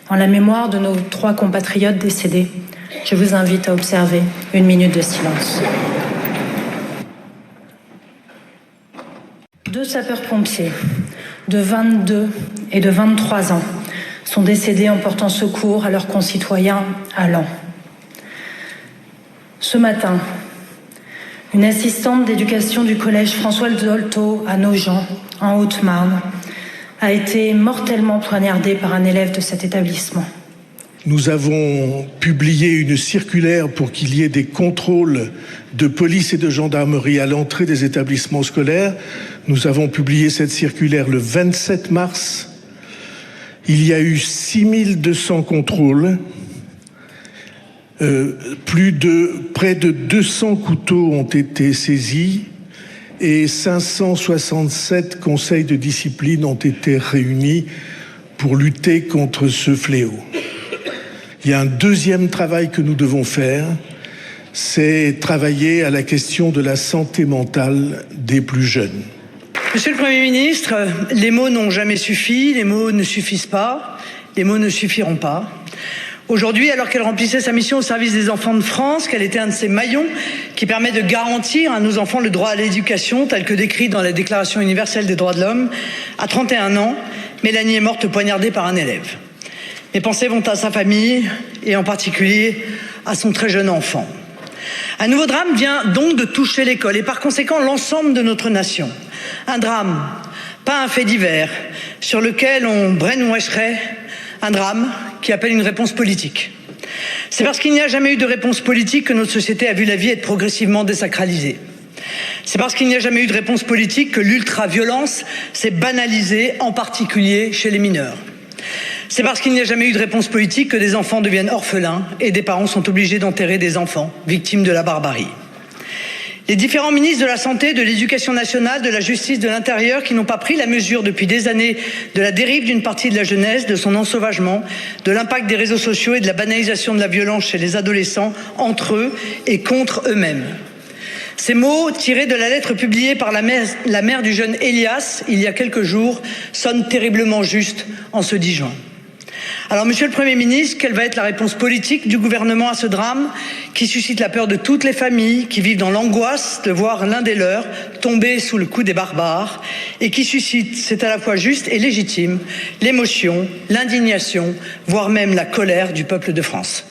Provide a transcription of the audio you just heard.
En la mémoire de nos 3 compatriotes décédés, je vous invite à observer une minute de silence. 2 sapeurs-pompiers de 22 et de 23 ans sont décédés en portant secours à leurs concitoyens à Laon. Ce matin, une assistante d'éducation du collège François Dolto à Nogent, en Haute-Marne, a été mortellement poignardée par un élève de cet établissement. Nous avons publié une circulaire pour qu'il y ait des contrôles de police et de gendarmerie à l'entrée des établissements scolaires. Nous avons publié cette circulaire le 27 mars. Il y a eu 6200 contrôles. Près de 200 couteaux ont été saisis et 567 conseils de discipline ont été réunis pour lutter contre ce fléau. Il y a un deuxième travail que nous devons faire, c'est travailler à la question de la santé mentale des plus jeunes. Monsieur le Premier ministre, les mots n'ont jamais suffi, les mots ne suffisent pas, les mots ne suffiront pas. Aujourd'hui, alors qu'elle remplissait sa mission au service des enfants de France, qu'elle était un de ces maillons qui permet de garantir à nos enfants le droit à l'éducation, tel que décrit dans la Déclaration universelle des droits de l'homme, à 31 ans, Mélanie est morte poignardée par un élève. Mes pensées vont à sa famille et en particulier à son très jeune enfant. Un nouveau drame vient donc de toucher l'école et par conséquent l'ensemble de notre nation. Un drame, pas un fait divers sur lequel on brainwasherait, un drame qui appelle une réponse politique. C'est parce qu'il n'y a jamais eu de réponse politique que notre société a vu la vie être progressivement désacralisée. C'est parce qu'il n'y a jamais eu de réponse politique que l'ultra-violence s'est banalisée, en particulier chez les mineurs. C'est parce qu'il n'y a jamais eu de réponse politique que des enfants deviennent orphelins et des parents sont obligés d'enterrer des enfants victimes de la barbarie. Les différents ministres de la Santé, de l'Éducation nationale, de la Justice, de l'Intérieur, qui n'ont pas pris la mesure depuis des années de la dérive d'une partie de la jeunesse, de son ensauvagement, de l'impact des réseaux sociaux et de la banalisation de la violence chez les adolescents, entre eux et contre eux-mêmes. Ces mots, tirés de la lettre publiée par la mère du jeune Elias, il y a quelques jours, sonnent terriblement justes en ce 10 juin. Alors, Monsieur le Premier ministre, quelle va être la réponse politique du gouvernement à ce drame qui suscite la peur de toutes les familles qui vivent dans l'angoisse de voir l'un des leurs tomber sous le coup des barbares et qui suscite, c'est à la fois juste et légitime, l'émotion, l'indignation, voire même la colère du peuple de France?